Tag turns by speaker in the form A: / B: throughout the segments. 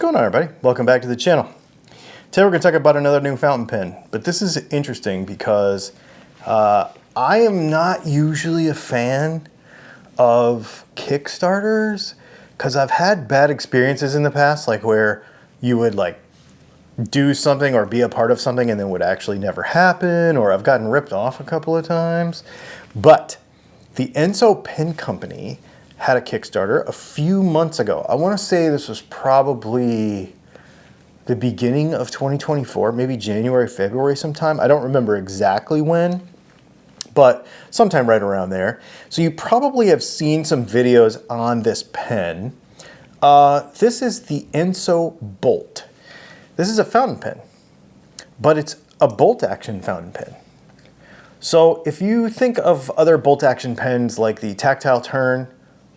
A: What's going on, everybody? Welcome back to the channel. Today we're going to talk about another new fountain pen, but this is interesting because I am not usually a fan of Kickstarters because I've had bad experiences in the past, like where you would like do something or be a part of something and then would actually never happen, or I've gotten ripped off a couple of times. But the Ensso Pen Company had a Kickstarter a few months ago. I want to say this was probably the beginning of 2024, maybe January, February sometime. I don't remember exactly when, but sometime right around there. So you probably have seen some videos on this pen. This is the Ensso Bolt. This is a fountain pen, but it's a bolt action fountain pen. So if you think of other bolt action pens like the tactile turn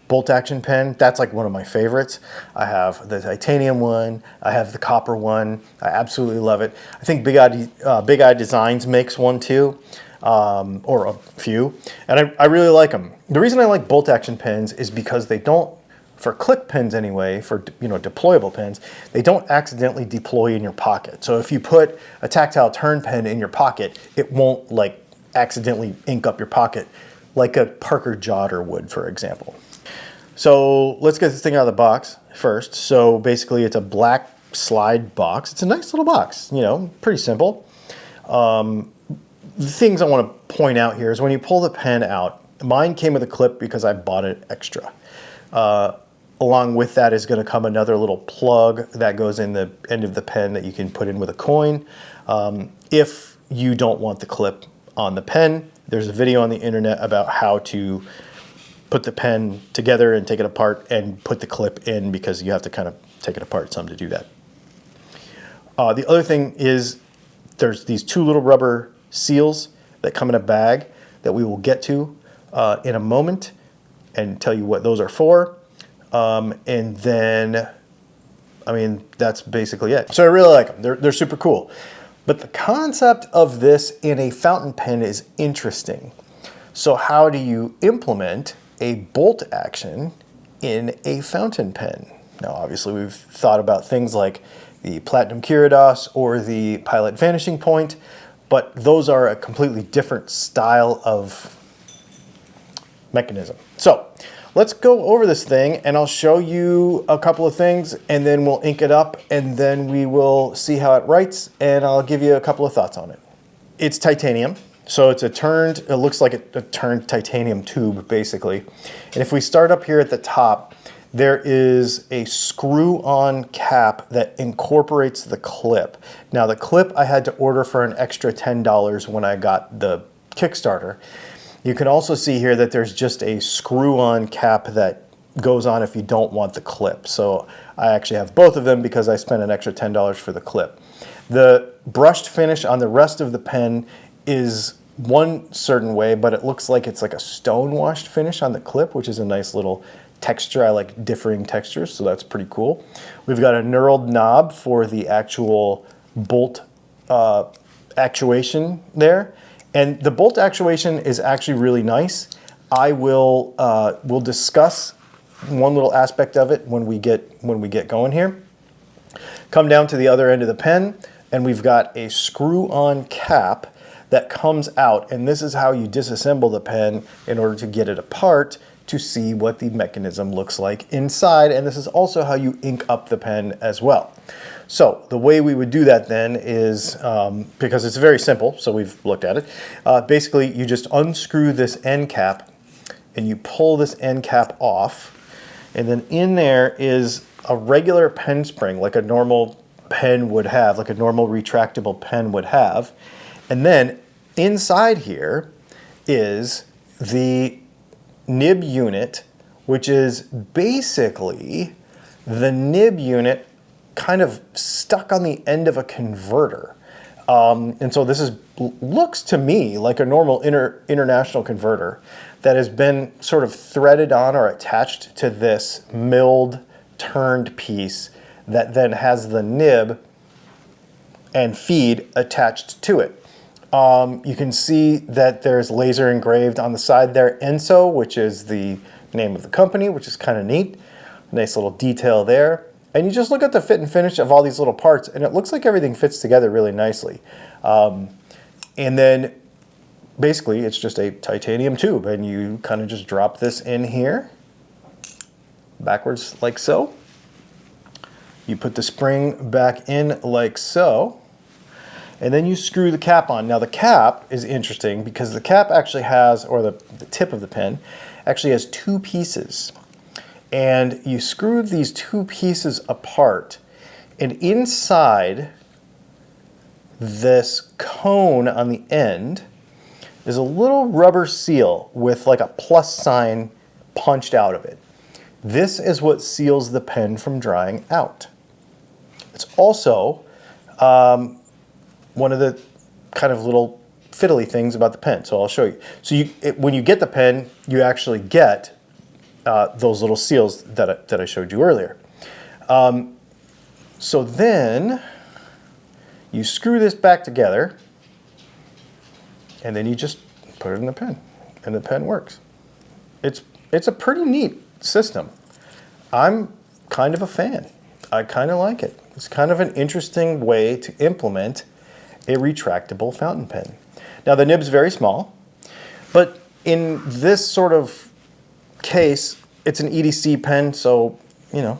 A: bolt action pen, that's like one of my favorites. I have the titanium one, I have the copper one. I absolutely love it. I think Big Eye Designs makes one too, or a few, and I really like them. The reason I like bolt action pens is because they don't, for click pens anyway, for deployable pens, they don't accidentally deploy in your pocket. So if you put a tactile turn pen in your pocket, it won't like accidentally ink up your pocket like a Parker Jotter would, for example. So let's get this thing out of the box first. So basically it's a black slide box. It's a nice little box, pretty simple. The things I want to point out here is when you pull the pen out, mine came with a clip because I bought it extra. Along with that is going to come another little plug that goes in the end of the pen that you can put in with a coin. If you don't want the clip on the pen, there's a video on the internet about how to put the pen together and take it apart and put the clip in, because you have to kind of take it apart some to do that. The other thing is there's these two little rubber seals that come in a bag that we will get to in a moment and tell you what those are for. And then, that's basically it. So I really like them. They're super cool. But the concept of this in a fountain pen is interesting. So how do you implement a bolt action in a fountain pen? Now, obviously, we've thought about things like the Platinum Kyridos or the Pilot Vanishing Point, but those are a completely different style of mechanism. So let's go over this thing and I'll show you a couple of things and then we'll ink it up and then we will see how it writes and I'll give you a couple of thoughts on it. It's titanium. So it's it looks like a turned titanium tube, basically. And if we start up here at the top, there is a screw-on cap that incorporates the clip. Now the clip I had to order for an extra $10 when I got the Kickstarter. You can also see here that there's just a screw-on cap that goes on if you don't want the clip. So I actually have both of them because I spent an extra $10 for the clip. The brushed finish on the rest of the pen is one certain way, but it looks like it's like a stone washed finish on the clip, which is a nice little texture. I like differing textures, so that's pretty cool. We've got a knurled knob for the actual bolt actuation there, and the bolt actuation is actually really nice. I will we'll discuss one little aspect of it when we get going here. Come down to the other end of the pen, and we've got a screw-on cap that comes out, and this is how you disassemble the pen in order to get it apart to see what the mechanism looks like inside, and this is also how you ink up the pen as well. So the way we would do that then is, because it's very simple, so we've looked at it, basically you just unscrew this end cap and you pull this end cap off, and then in there is a regular pen spring like a normal pen would have, like a normal retractable pen would have. And then inside here is the nib unit, which is basically the nib unit kind of stuck on the end of a converter. And so this looks to me like a normal international converter that has been sort of threaded on or attached to this milled turned piece that then has the nib and feed attached to it. You can see that there's laser engraved on the side there, Ensso, which is the name of the company, which is kind of neat. Nice little detail there. And you just look at the fit and finish of all these little parts, and it looks like everything fits together really nicely. And then basically it's just a titanium tube, and you kind of just drop this in here backwards like so. You put the spring back in like so, and then you screw the cap on. Now the cap is interesting because the cap actually has, or the tip of the pen actually has two pieces. And you screw these two pieces apart, and inside this cone on the end is a little rubber seal with like a plus sign punched out of it. This is what seals the pen from drying out. It's also one of the kind of little fiddly things about the pen, so I'll show you. So when you get the pen, you actually get those little seals that I showed you earlier. So then you screw this back together, and then you just put it in the pen, and the pen works. It's a pretty neat system. I'm kind of a fan. I kind of like it. It's kind of an interesting way to implement a retractable fountain pen. Now the nib's very small, but in this sort of case, it's an EDC pen, so, you know.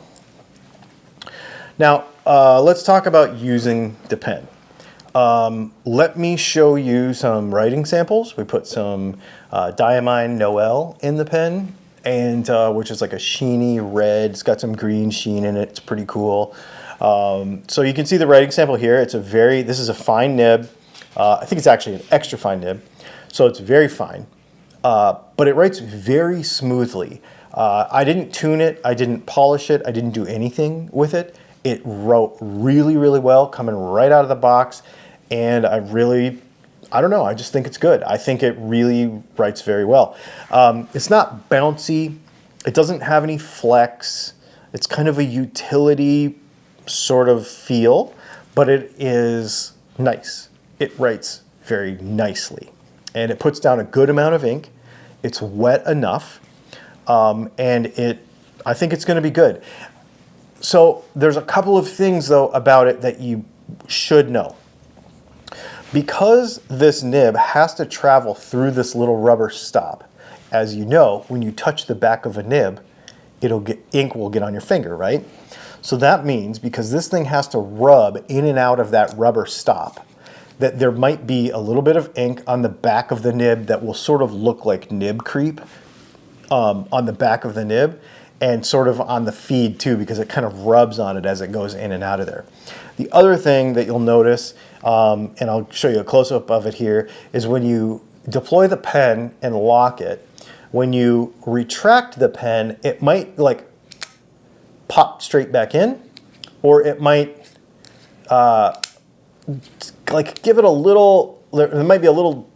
A: Now, let's talk about using the pen. Let me show you some writing samples. We put some Diamine Noel in the pen, and which is like a sheeny red. It's got some green sheen in it. It's pretty cool. So you can see the writing sample here. This is a fine nib. I think it's actually an extra fine nib, so it's very fine. But it writes very smoothly. I didn't tune it, I didn't polish it, I didn't do anything with it. It wrote really, really well coming right out of the box, and I don't know, I just think it's good. I think it really writes very well. It's not bouncy, it doesn't have any flex, it's kind of a utility sort of feel, but it is nice. It writes very nicely, and it puts down a good amount of ink. It's wet enough, and I think it's going to be good. So there's a couple of things though about it that you should know. Because this nib has to travel through this little rubber stop, as you know, when you touch the back of a nib, ink will get on your finger, right? So that means because this thing has to rub in and out of that rubber stop, that there might be a little bit of ink on the back of the nib that will sort of look like nib creep on the back of the nib, and sort of on the feed too, because it kind of rubs on it as it goes in and out of there. The other thing that you'll notice, and I'll show you a close-up of it here, is when you deploy the pen and lock it, when you retract the pen, it might like pop straight back in, or it might like give it a little, there might be a little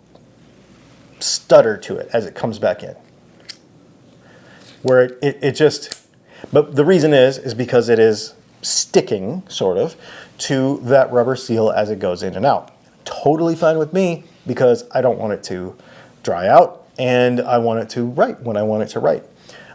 A: stutter to it as it comes back in. Where it just, but the reason is because it is sticking, sort of, to that rubber seal as it goes in and out. Totally fine with me, because I don't want it to dry out, and I want it to write when I want it to write.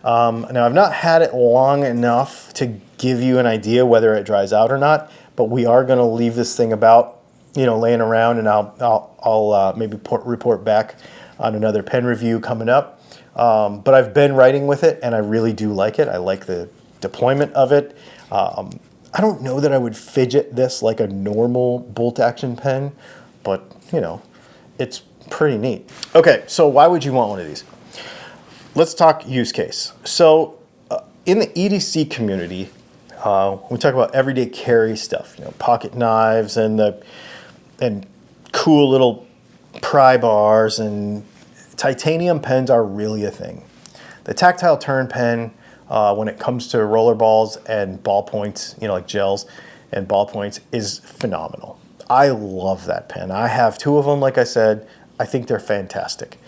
A: Now, I've not had it long enough to give you an idea whether it dries out or not, but we are going to leave this thing about, you know, laying around, and I'll maybe report back on another pen review coming up. But I've been writing with it, and I really do like it. I like the deployment of it. I don't know that I would fidget this like a normal bolt action pen, but, you know, it's pretty neat. Okay, so why would you want one of these? Let's talk use case. So in the EDC community, we talk about everyday carry stuff, you know, pocket knives and cool little pry bars, and titanium pens are really a thing. The tactile turn pen, when it comes to roller balls and ballpoints, you know, like gels and ballpoints, is phenomenal. I love that pen. I have two of them, like I said. I think they're fantastic.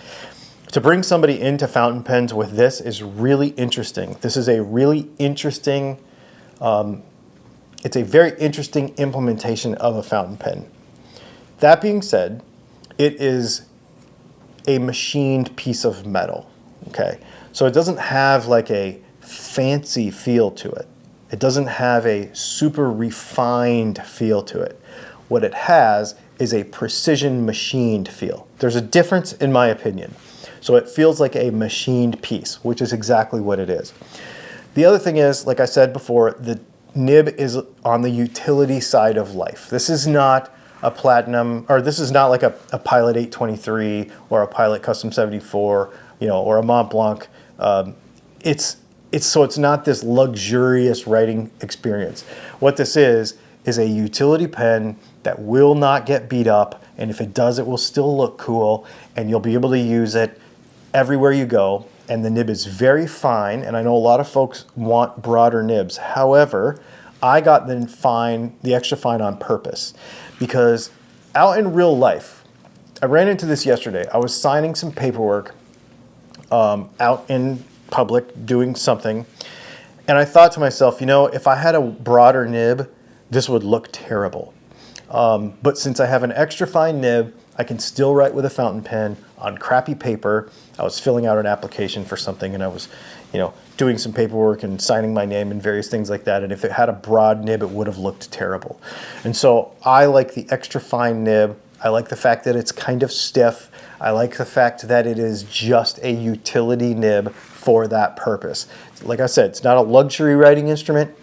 A: To bring somebody into fountain pens with this is really interesting. This is a really interesting, it's a very interesting implementation of a fountain pen. That being said, it is a machined piece of metal, okay? So it doesn't have like a fancy feel to it. It doesn't have a super refined feel to it. What it has is a precision machined feel. There's a difference in my opinion. So it feels like a machined piece, which is exactly what it is. The other thing is, like I said before, the nib is on the utility side of life. This is not a Platinum, or this is not like a Pilot 823 or a Pilot Custom 74, you know, or a Mont Blanc. It's not this luxurious writing experience. What this is a utility pen that will not get beat up, and if it does, it will still look cool, and you'll be able to use it everywhere you go. And the nib is very fine, and I know a lot of folks want broader nibs. However, I got the extra fine on purpose, because out in real life, I ran into this yesterday. I was signing some paperwork out in public doing something, and I thought to myself, you know, if I had a broader nib, this would look terrible. But since I have an extra fine nib, I can still write with a fountain pen on crappy paper. I was filling out an application for something, and I was, you know, doing some paperwork and signing my name and various things like that. And if it had a broad nib, it would have looked terrible. And so I like the extra fine nib. I like the fact that it's kind of stiff. I like the fact that it is just a utility nib for that purpose. Like I said, it's not a luxury writing instrument.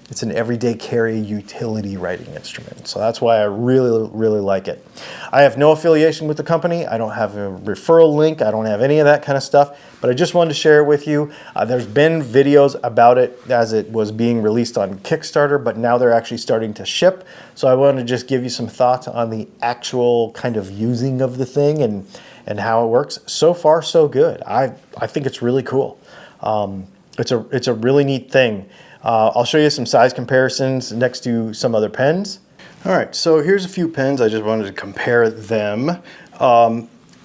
A: It's an everyday carry utility writing instrument. So that's why I really, really like it. I have no affiliation with the company. I don't have a referral link. I don't have any of that kind of stuff, but I just wanted to share it with you. There's been videos about it as it was being released on Kickstarter, but now they're actually starting to ship. So I wanted to just give you some thoughts on the actual kind of using of the thing and how it works. So far, so good. I think it's really cool. It's a really neat thing. I'll show you some size comparisons next to some other pens. All right, so here's a few pens. I just wanted to compare them.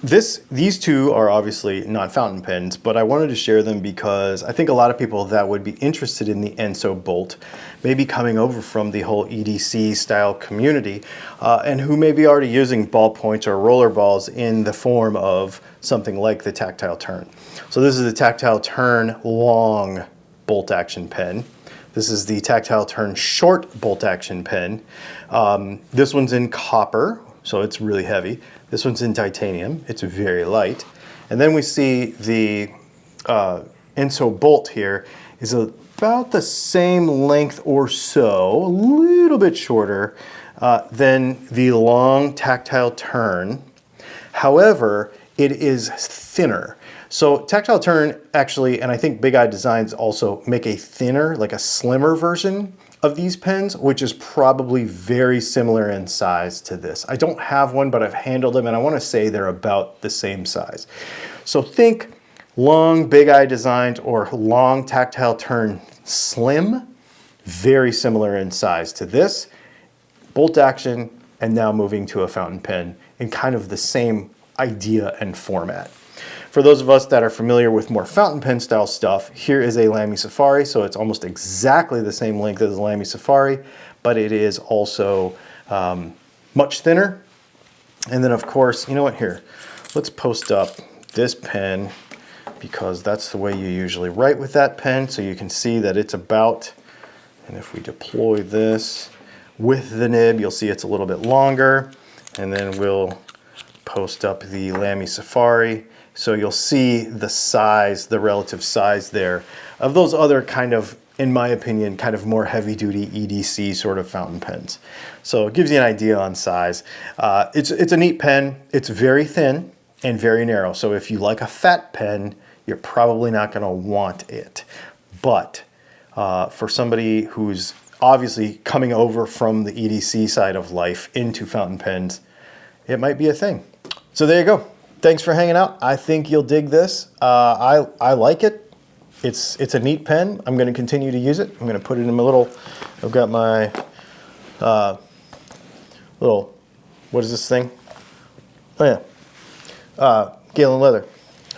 A: These two are obviously not fountain pens, but I wanted to share them because I think a lot of people that would be interested in the Ensso Bolt may be coming over from the whole EDC style community and who may be already using ballpoints or roller balls in the form of something like the Tactile Turn. So this is the Tactile Turn long bolt action pen. This is the Tactile Turn short bolt action pen. This one's in copper, so it's really heavy. This one's in titanium, it's very light. And then we see the Ensso Bolt here is about the same length or so, a little bit shorter than the long Tactile Turn. However, it is thinner. So Tactile Turn actually, and I think Big Eye Designs also make a thinner, like a slimmer version of these pens, which is probably very similar in size to this. I don't have one, but I've handled them, and I want to say they're about the same size. So think long Big Eye Designs or long Tactile Turn slim, very similar in size to this. Bolt action, and now moving to a fountain pen in kind of the same idea and format. For those of us that are familiar with more fountain pen style stuff, here is a Lamy Safari, so it's almost exactly the same length as the Lamy Safari, but it is also much thinner. And then of course, you know what, here, let's post up this pen because that's the way you usually write with that pen, so you can see that it's about, and if we deploy this with the nib, you'll see it's a little bit longer, and then we'll post up the Lamy Safari. So you'll see the size, the relative size there of those other kind of, in my opinion, kind of more heavy duty EDC sort of fountain pens. So it gives you an idea on size. It's a neat pen. It's very thin and very narrow. So if you like a fat pen, you're probably not gonna want it. But for somebody who's obviously coming over from the EDC side of life into fountain pens, it might be a thing. So there you go. Thanks for hanging out. I think you'll dig this. I like it. It's a neat pen. I'm going to continue to use it. I'm going to put it in my little, I've got my little, what is this thing? Oh yeah, Galen Leather.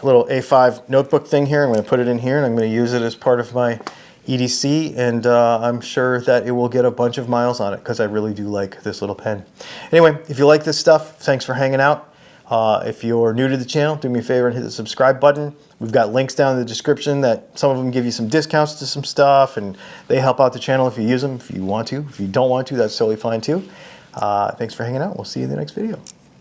A: A little A5 notebook thing here. I'm going to put it in here and I'm going to use it as part of my EDC, and I'm sure that it will get a bunch of miles on it because I really do like this little pen. Anyway, if you like this stuff, thanks for hanging out. If you're new to the channel, do me a favor and hit the subscribe button. We've got links down in the description that some of them give you some discounts to some stuff, and they help out the channel if you use them, if you want to. If you don't want to, that's totally fine too. Thanks for hanging out. We'll see you in the next video.